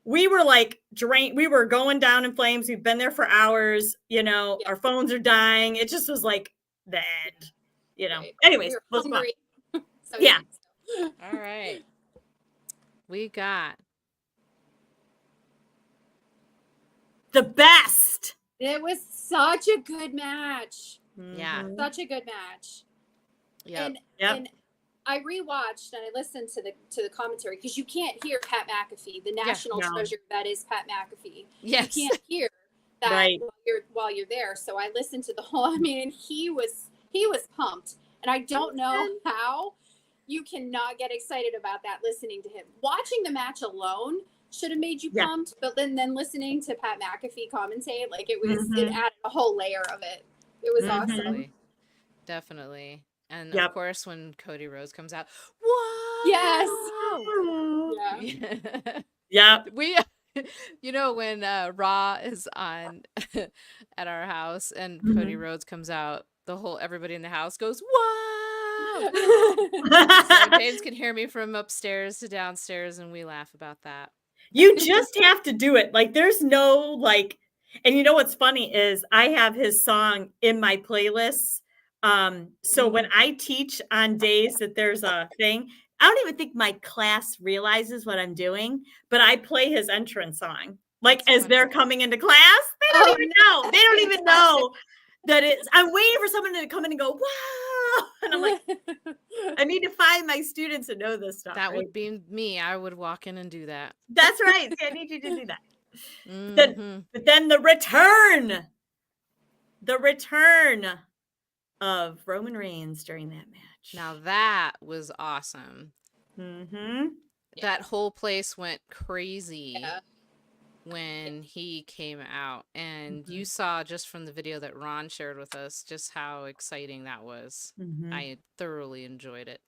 we were like drained. We were going down in flames. We've been there for hours. Our phones are dying. It just was like the end. Right. Anyways, we let's go. So, yeah. All right. We got the best. It was such a good match. Yeah. Such a good match. Yeah. And I rewatched and I listened to the commentary because you can't hear Pat McAfee, the national treasure that is Pat McAfee. Yes. You can't hear that right. while you're there. So I listened to the whole. I mean, he was pumped, and I don't know how you cannot get excited about that listening to him. Watching the match alone should have made you pumped, but then listening to Pat McAfee commentate, like it was, it added a whole layer of it. It was awesome. Definitely. And of course, when Cody Rhodes comes out, yes, yeah. We, when Raw is on at our house and Cody Rhodes comes out, everybody in the house goes, "Wow!" So James can hear me from upstairs to downstairs, and we laugh about that. You just have to do it. Like, there's no and you know what's funny is I have his song in my playlists. So when I teach on days that there's a thing, I don't even think my class realizes what I'm doing, but I play his entrance song. Like, as they're coming into class, they don't even know. They don't even know that I'm waiting for someone to come in and go, "Wow." And I'm like, I need to find my students to know this stuff. That would be me. I would walk in and do that. That's right. See, I need you to do that. But then the return of Roman Reigns during that match. Now that was awesome. That whole place went crazy when he came out, and you saw just from the video that Ron shared with us just how exciting that was. I thoroughly enjoyed it.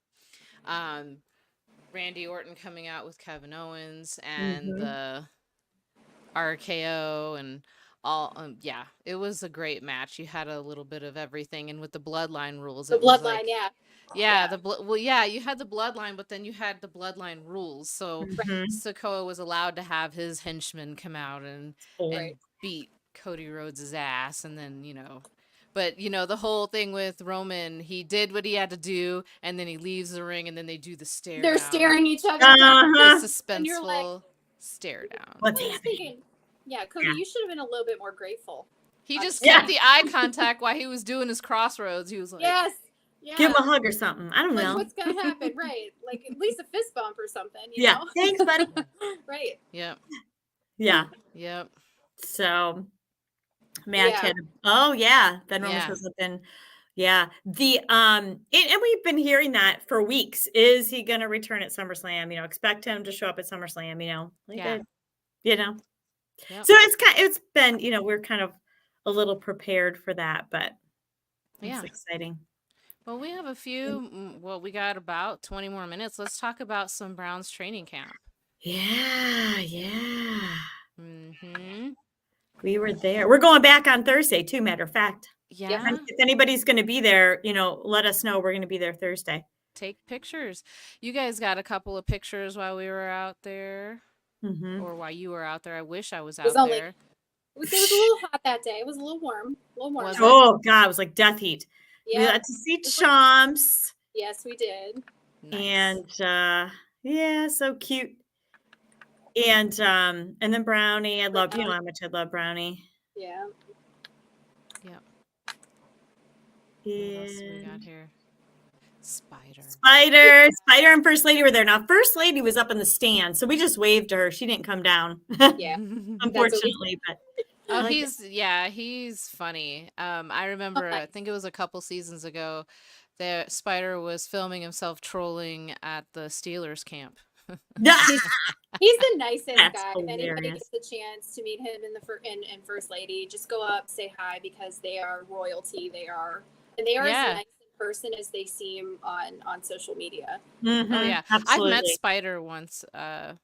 Randy Orton coming out with Kevin Owens and the RKO and all. It was a great match. You had a little bit of everything, and with the bloodline rules, you had the bloodline, but then you had the bloodline rules. So Sikoa was allowed to have his henchmen come out and beat Cody Rhodes' ass, and then but the whole thing with Roman, he did what he had to do, and then he leaves the ring, and then they do the stare. They're staring each other down. The suspenseful stare down. What's happening? Yeah, Cody, you should have been a little bit more grateful. He just kept the eye contact while he was doing his crossroads. He was like, yes. Yeah. Give him a hug or something. I don't know. What's going to happen? Right. Like, at least a fist bump or something. You know? Thanks, buddy. Right. Yep. Yeah. Yep. So, match had. Ben Roman shows up in. Yeah. And we've been hearing that for weeks. Is he going to return at SummerSlam? Expect him to show up at SummerSlam. Yep. So it's been, we're kind of a little prepared for that, but it's exciting. Well, we have we got about 20 more minutes. Let's talk about some Browns training camp. Yeah. We were there. We're going back on Thursday too, matter of fact. Yeah. If anybody's going to be there, let us know. We're going to be there Thursday. Take pictures. You guys got a couple of pictures while we were out there. Or while you were out there. I wish I was out there. It was a little hot that day. It was a little warm. Oh, God. It was like death heat. Yeah. We got to see Chomps. Yes, we did. Nice. And, so cute. And then Brownie. I love, how much I love Brownie. Yeah. Yep. And what else we got here? Spider and First Lady were there. Now, First Lady was up in the stand, so we just waved to her. She didn't come down. Yeah. Unfortunately, but Oh, he's funny. I remember, I think it was a couple seasons ago, that Spider was filming himself trolling at the Steelers camp. He's the nicest That's guy. If anybody hilarious. gets the chance to meet him in First Lady, just go up, say hi, because they are royalty. They are as nice in person as they seem on social media. Mm-hmm. Oh yeah, Absolutely. I've met Spider once. But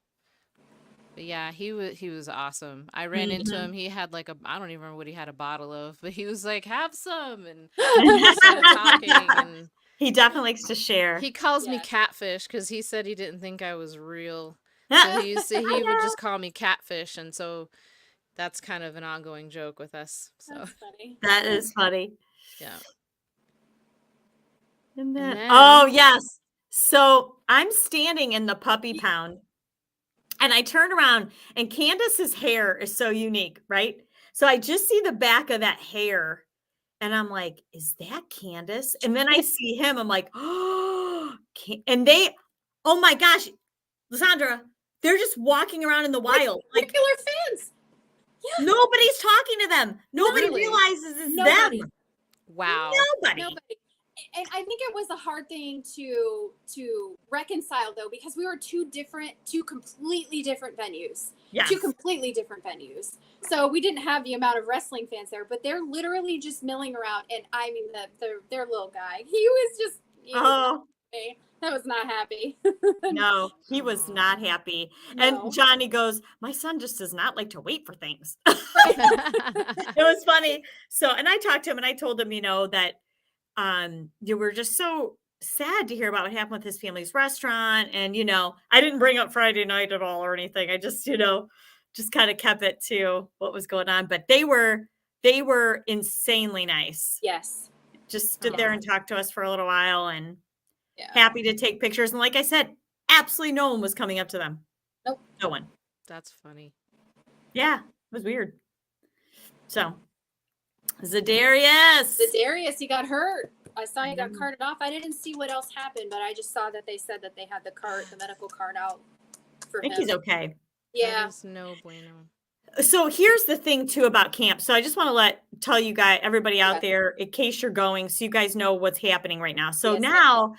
yeah, he was awesome. I ran into him. He had like I don't even remember what he had a bottle of, but he was like, "Have some," and we started talking. And he definitely likes to share. He calls me Catfish because he said he didn't think I was real. So he would just call me Catfish, and so that's kind of an ongoing joke with us. So that's funny. That is funny. Yeah. And then, oh yes. So I'm standing in the puppy pound, and I turn around, and Candace's hair is so unique, right? So I just see the back of that hair, and I'm like, "Is that Candace?" And then I see him. I'm like, "Oh!" And they, oh my gosh, Lysandra, they're just walking around in the wild, like regular fans. Yeah. Nobody's talking to them. Nobody realizes it's them. Wow. Nobody. And I think it was a hard thing to reconcile, though, because we were two completely different venues. Yes. Two completely different venues. So we didn't have the amount of wrestling fans there, but they're literally just milling around. And I mean, their little guy, he was just, that was not happy. No, he was not happy. No. And Johnny goes, "My son just does not like to wait for things." It was funny. So, and I talked to him, and I told him, that you were just so sad to hear about what happened with his family's restaurant. And, I didn't bring up Friday night at all or anything. I just, just kind of kept it to what was going on. But they were insanely nice. Yes. Just stood there and talked to us for a little while, and happy to take pictures. And like I said, absolutely no one was coming up to them. Nope. No one. That's funny. Yeah, it was weird. So, Zadarius, you got hurt. I saw you got carted off. I didn't see what else happened, but I just saw that they said that they had the medical card out for him. I think he's okay. Yeah. That is no bueno. So here's the thing too about camp. So I just want to tell you guys, everybody out there, in case you're going, so you guys know what's happening right now. So now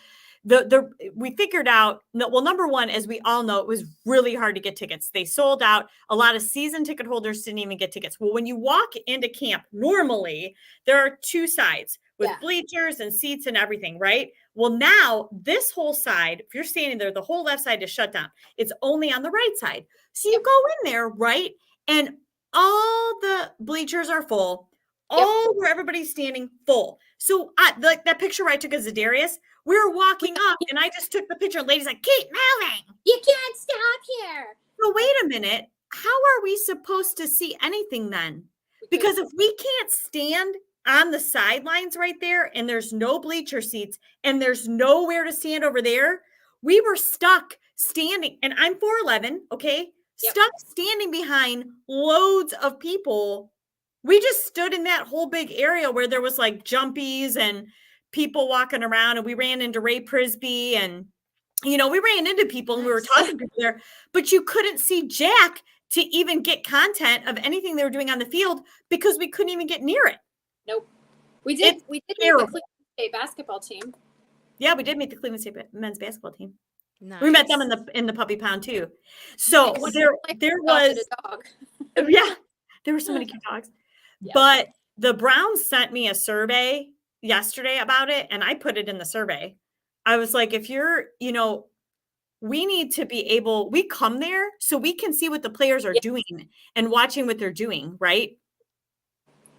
we figured out, well, number one, as we all know, it was really hard to get tickets. They sold out. A lot of season ticket holders didn't even get tickets. Well, when you walk into camp, normally there are two sides with bleachers and seats and everything, right? Well, now this whole side, if you're standing there, the whole left side is shut down. It's only on the right side. So you go in there, right? And all the bleachers are full. All where everybody's standing full. So that picture where I took of Zadarius, we were walking up, and I just took the picture. And ladies like, "Keep moving. You can't stop here." So wait a minute. How are we supposed to see anything then? Because if we can't stand on the sidelines right there, and there's no bleacher seats, and there's nowhere to stand over there, we were stuck standing. And I'm 4'11", okay? Stuck standing behind loads of people. We just stood in that whole big area where there was like jumpies and people walking around, and we ran into Ray Prisby, and we ran into people, and we were talking to people there, but you couldn't see Jack to even get content of anything they were doing on the field because we couldn't even get near it. Nope. We did meet the Cleveland State basketball team. Yeah, we did meet the Cleveland State men's basketball team. Nice. We met them in the puppy pound too. So there was a dog. There were so many cute dogs. Yeah. But the Browns sent me a survey yesterday about it, and I put it in the survey. I was like, if you're, we need to be able, we come there so we can see what the players are doing and watching what they're doing, right?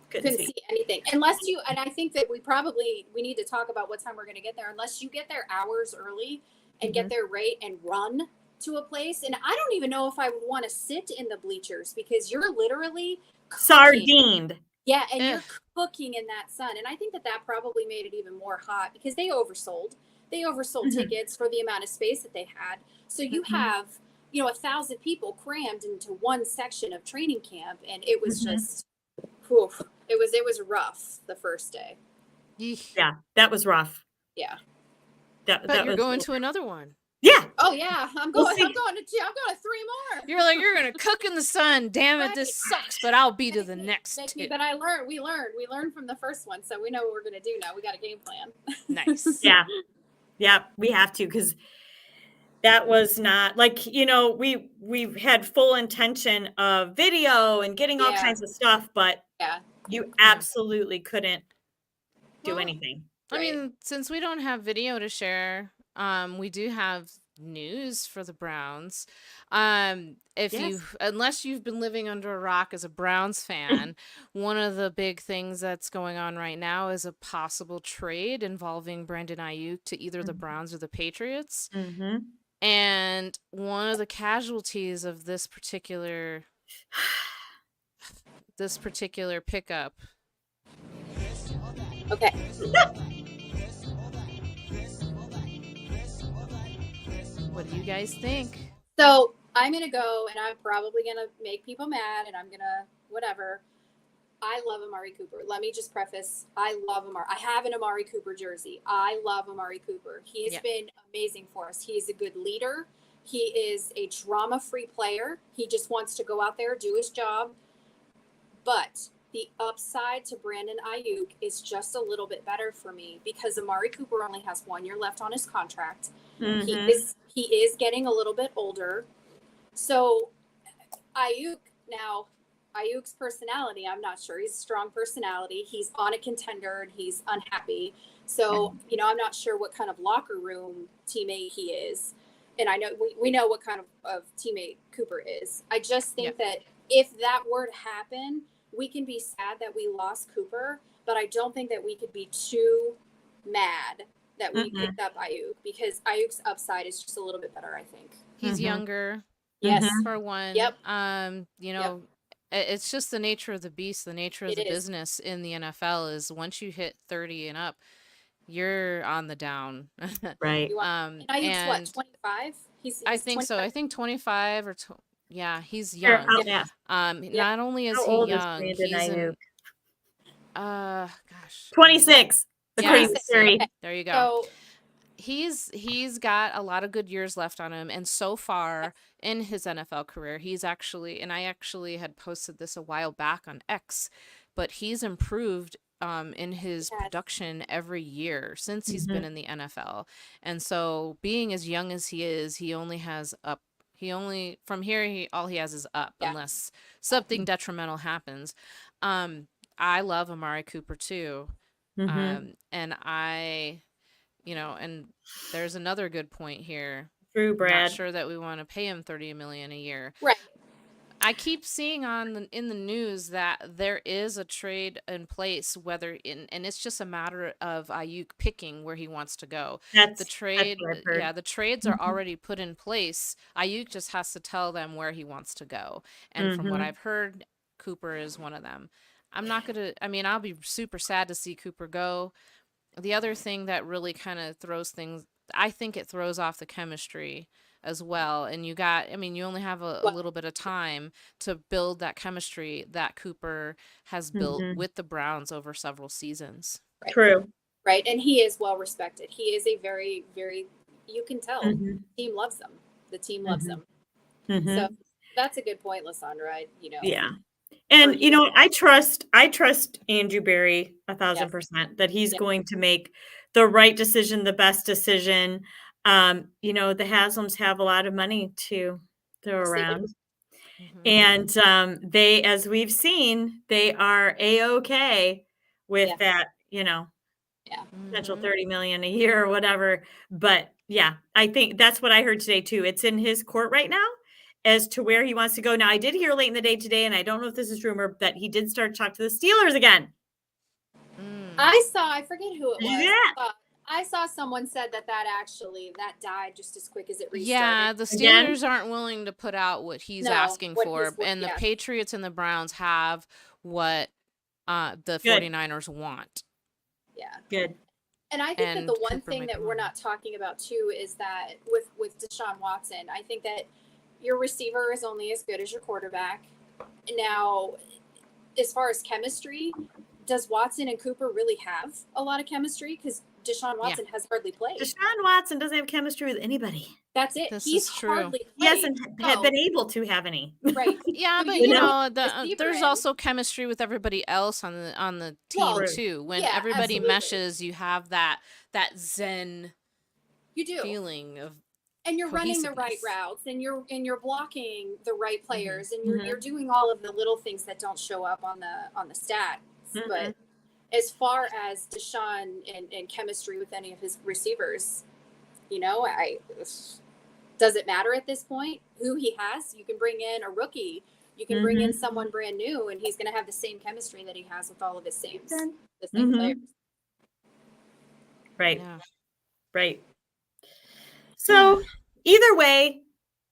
Couldn't see anything unless you, and I think that we need to talk about what time we're going to get there, unless you get there hours early and get there right and run to a place. And I don't even know if I would want to sit in the bleachers because you're literally sardined. Yeah, and you're cooking in that sun. And I think that probably made it even more hot because they oversold. They oversold tickets for the amount of space that they had. So you have, 1,000 people crammed into one section of training camp, and it was just, it was rough the first day. Yeah, that was rough. Yeah. But you're going to another one. Yeah. Oh yeah, I'm going to 3 more. You're like, you're gonna cook in the sun. Damn it, Right. this sucks. But I'll be to the next two. But we learned from the first one, so we know what we're gonna do now. We got a game plan. Nice. Yeah, we have to, because that was not like, we had full intention of video and getting all kinds of stuff, but you absolutely couldn't do anything. I mean, since we don't have video to share, we do have news for the Browns. Unless you've been living under a rock as a Browns fan, one of the big things that's going on right now is a possible trade involving Brandon Ayuk to either the Browns or the Patriots. Mm-hmm. And one of the casualties of this particular pickup. Okay. What do you guys think? So I'm going to go, and I'm probably going to make people mad, and I'm going to whatever. I love Amari Cooper. Let me just preface, I love Amari. I have an Amari Cooper jersey. I love Amari Cooper. He has been amazing for us. He is a good leader. He is a drama-free player. He just wants to go out there, do his job. But the upside to Brandon Ayuk is just a little bit better for me, because Amari Cooper only has 1 year left on his contract. Mm-hmm. He is getting a little bit older. So Ayuk's personality, I'm not sure. He's a strong personality. He's on a contender and he's unhappy. So, I'm not sure what kind of locker room teammate he is. And I know we know what kind of teammate Cooper is. I just think that if that were to happen, we can be sad that we lost Cooper, but I don't think that we could be too mad that we picked up Ayuk, because Ayuk's upside is just a little bit better, I think. He's younger. Yes. For one. It's just the nature of the beast, the nature of the business in the NFL is once you hit 30 and up, you're on the down. Right. Ayuk's what, 25? I think 25? so. I think 25 or he's young. Not only is he young, he's 26. The crazy theory. Okay. There you go. So, he's got a lot of good years left on him, and so far in his NFL career, he's actually, and I actually had posted this a while back on X, but he's improved in his production every year since he's been in the NFL. And so, being as young as he is, he only has up. From here, all he has is up, unless something detrimental happens. I love Amari Cooper too. And and there's another good point here. True, Brad. Not sure that we want to pay him $30 million a year. Right. I keep seeing in the news that there is a trade in place, and it's just a matter of Ayuk picking where he wants to go. The trades are already put in place. Ayuk just has to tell them where he wants to go. And from what I've heard, Cooper is one of them. I'll be super sad to see Cooper go. The other thing that really kind of throws things, I think it throws off the chemistry as well. And you only have a little bit of time to build that chemistry that Cooper has built with the Browns over several seasons. Right. True. Right. And he is well respected. He is a very, very, you can tell the team loves them. The team loves them. So that's a good point, Lysandra. Yeah. And I trust Andrew Berry 1,000% that he's going to make the right decision, the best decision. The Haslams have a lot of money to throw around. And they, as we've seen, they are A-okay with that, potential $30 million a year or whatever. But I think that's what I heard today too. It's in his court right now as to where he wants to go. Now, I did hear late in the day today, and I don't know if this is rumor, that he did start to talk to the Steelers again. I forget who it was. Yeah. I saw someone said that died just as quick as it restarted. Yeah, the Steelers aren't willing to put out what he's asking for, and the Patriots and the Browns have what the 49ers want. Yeah. Good. And I think that the one thing that we're not talking about too is that with Deshaun Watson, I think that your receiver is only as good as your quarterback. Now, as far as chemistry, does Watson and Cooper really have a lot of chemistry? Because Deshaun Watson has hardly played. Deshaun Watson doesn't have chemistry with anybody. That's it. This He's is true. hardly played. He hasn't had been able to have any. Right. Yeah, So but you you know, know, there's also chemistry with everybody else on the team Well, too. When yeah, everybody absolutely. meshes, you have that zen You do. feeling of And you're running the right cohesiveness. routes, and you're blocking the right players, and Mhm. you're doing all of the little things that don't show up on the stats. But as far as Deshaun and chemistry with any of his receivers, you know, does it matter at this point who he has? You can bring in a rookie, you can bring in someone brand new, and he's going to have the same chemistry that he has with all of his same players. Right. Yeah. Right. So either way,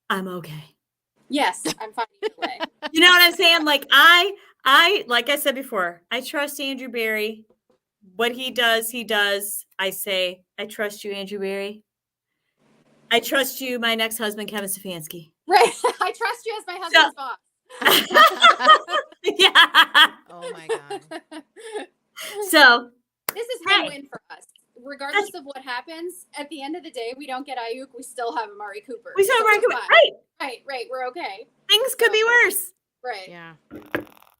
I'm okay. Yes, I'm fine either way. You know what I'm saying? Like I like I said before, I trust Andrew Barry. What he does, he does. I say, I trust you, Andrew Barry. I trust you, my next husband, Kevin Stefanski. Right. I trust you as my husband's boss. Yeah. Oh my God. So this is win-win for us. Regardless of what happens, at the end of the day, we don't get Ayuk. We still have Amari Cooper. We still have Amari Cooper. Right. We're okay. Things could be worse. Right. Yeah.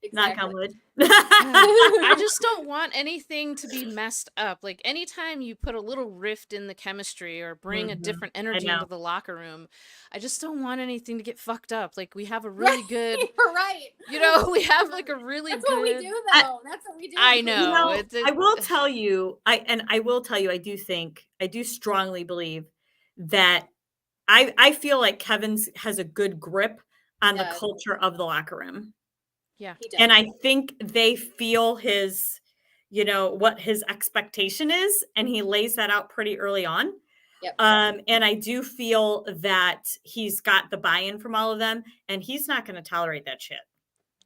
Exactly. Knock on wood. I just don't want anything to be messed up. Like anytime you put a little rift in the chemistry or bring a different energy into the locker room, I just don't want anything to get fucked up. Like we have a really good, You're right. You know, we have like a really That's good. what we do, though. That's what we do. I know. I will tell you. I do strongly believe that I feel like Kevin's has a good grip on the culture of the locker room. Yeah. And I think they feel his, you know, what his expectation is, and he lays that out pretty early on. Yep. And I do feel that he's got the buy-in from all of them, and he's not going to tolerate that shit.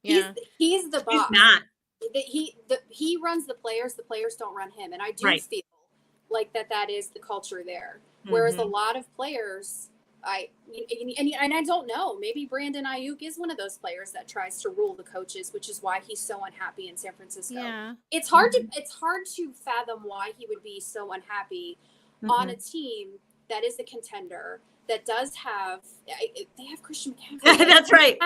Yeah. He's the boss. He's not. He runs the players don't run him. And I do feel like that is the culture there. Whereas a lot of players, I don't know, maybe Brandon Ayuk is one of those players that tries to rule the coaches, which is why he's so unhappy in San Francisco. Yeah. It's hard to fathom why he would be so unhappy on a team that is a contender, that does have, they have Christian McCaffrey. That's right.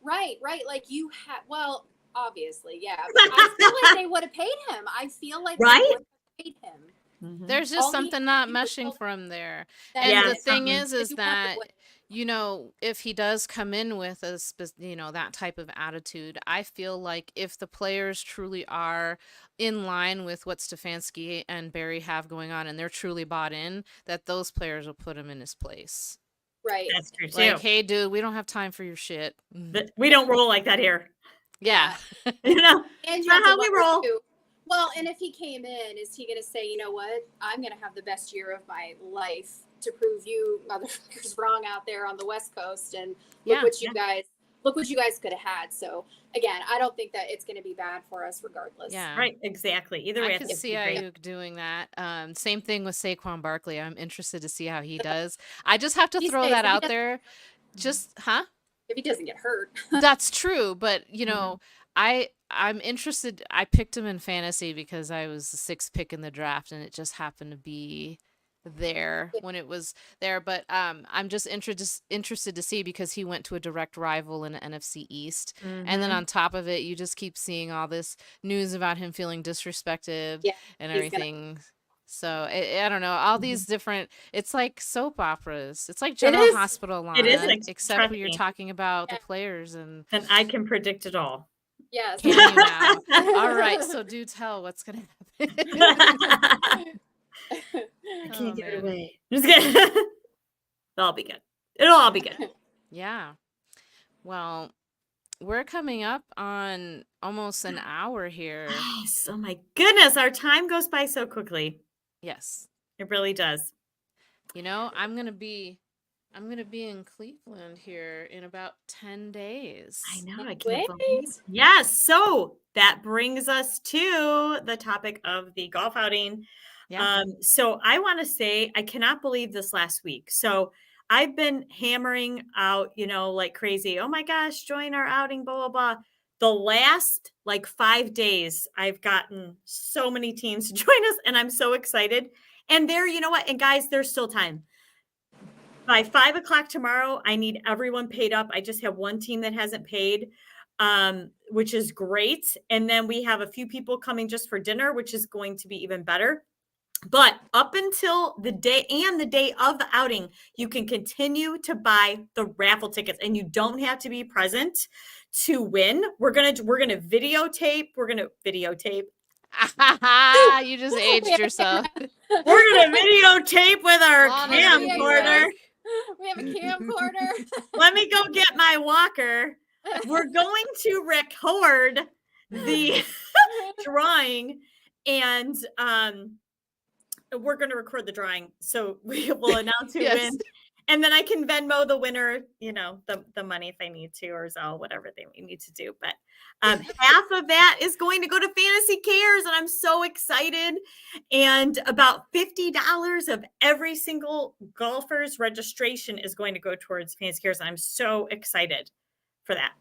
Right. Like you have, well, obviously, yeah. But I feel like they would have paid him. I feel like they would have paid him. There's just something not meshing for him there. And the thing is that, you know, if he does come in with that type of attitude, I feel like if the players truly are in line with what Stefanski and Barry have going on, and they're truly bought in, that those players will put him in his place. Right. That's true too. Like, hey, dude, we don't have time for your shit. We don't roll like that here. Yeah. You know, and not how we roll. Well, and if he came in, is he going to say, you know what, I'm going to have the best year of my life to prove you motherfuckers wrong out there on the West Coast, and look what you guys could have had. So again, I don't think that it's going to be bad for us regardless. Yeah. Right. Exactly. Either way, I could see Ayuk doing that. Same thing with Saquon Barkley. I'm interested to see how he does. I just have to throw that out there. Just, if he doesn't get hurt. That's true. But, you know, I'm interested. I picked him in fantasy because I was the 6th pick in the draft, and it just happened to be there when it was there. But I'm just interested to see, because he went to a direct rival in the NFC East. And then on top of it, you just keep seeing all this news about him feeling disrespected and everything. So I don't know, all these different, it's like soap operas. It's like General Hospital line. It is, except when you're talking about the players. And I can predict it all. Yes. Can you now? All right, so do tell what's going to happen. I can't get it away. Just kidding. It'll all be good. It'll all be good. Yeah. Well, we're coming up on almost an hour here. Nice. Oh my goodness, our time goes by so quickly. Yes. It really does. You know, I'm gonna be in Cleveland here in about 10 days. I know. I can't believe. Yes. So that brings us to the topic of the golf outing. Yeah. So I want to say, I cannot believe this last week. So I've been hammering out, you know, like crazy. Oh my gosh, join our outing, blah, blah, blah. the last like 5 days, I've gotten so many teams to join us, and I'm so excited. And you know what? And guys, there's still time. By 5:00 tomorrow, I need everyone paid up. I just have one team that hasn't paid, which is great. And then we have a few people coming just for dinner, which is going to be even better. But up until the day of the outing, you can continue to buy the raffle tickets, and you don't have to be present to win. We're gonna videotape. You just aged yourself. We're gonna videotape with our camcorder. We have a camcorder. Let me go get my walker. We're going to record the drawing, and we're going to record the drawing. So we will announce who wins. And then I can Venmo the winner, the money if I need to, or Zelle, whatever we need to do. But half of that is going to go to Fantasy Cares, and I'm so excited. And about $50 of every single golfer's registration is going to go towards Fantasy Cares. And I'm so excited for that.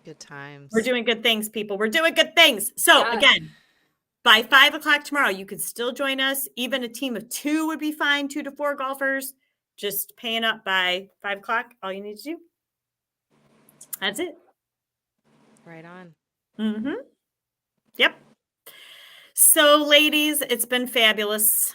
Good times. We're doing good things, people. We're doing good things. So again, by 5:00 tomorrow, you could still join us. Even a team of 2 would be fine, 2 to 4 golfers. Just paying up by 5:00. All you need to do. That's it. Right on. Mm-hmm. Yep. So, ladies, it's been fabulous.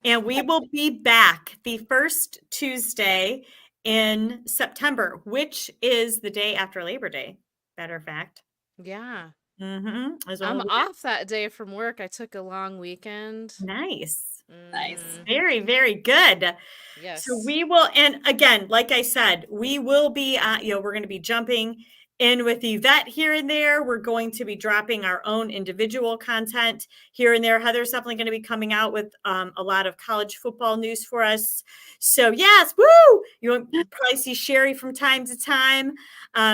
And we will be back the first Tuesday in September, which is the day after Labor Day, matter of fact. Yeah. Mm-hmm. I'm off that day from work. I took a long weekend. Nice. Nice. Very, very good. Yes. So we will, and again, like I said, we will be, we're going to be jumping in with Yvette here and there. We're going to be dropping our own individual content here and there. Heather's definitely going to be coming out with a lot of college football news for us. So yes, woo! You'll probably see Sherry from time to time.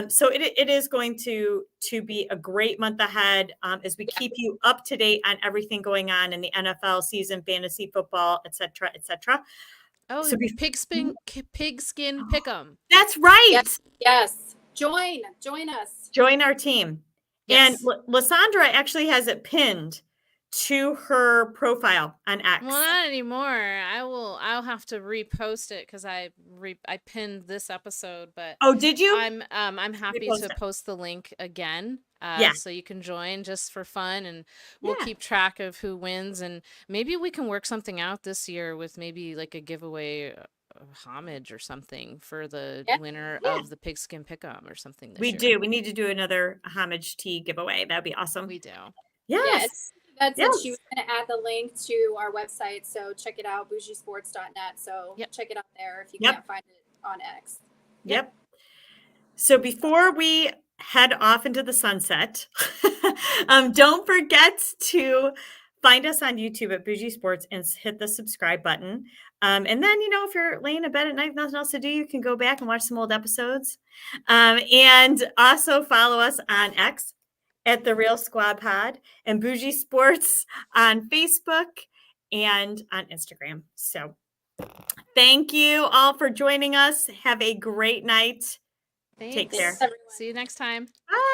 So it is going to be a great month ahead as we keep you up to date on everything going on in the NFL season, fantasy football, et cetera, et cetera. Oh, so pigskin pick'em. That's right. Yes. Join us. Join our team. Yes. And Lysandra actually has it pinned to her profile on X. Well, not anymore. I'll have to repost it because I pinned this episode. But did you? I'm happy to post the link again. So you can join just for fun, and we'll keep track of who wins, and maybe we can work something out this year with maybe like a giveaway homage or something for the winner of the pigskin pick'em or something. We do. We need to do another homage tea giveaway. That'd be awesome. We do. Yes. That's it. She was going to add the link to our website, so check it out, bougiesports.net. So check it out there if you can't find it on X. Yep. So before we head off into the sunset, don't forget to find us on YouTube at Bougie Sports and hit the subscribe button. And then, if you're laying in bed at night, nothing else to do, you can go back and watch some old episodes. And also follow us on X at The Real Squad Pod, and Bougie Sports on Facebook and on Instagram. So thank you all for joining us. Have a great night. Thanks. Take care. See you next time. Bye.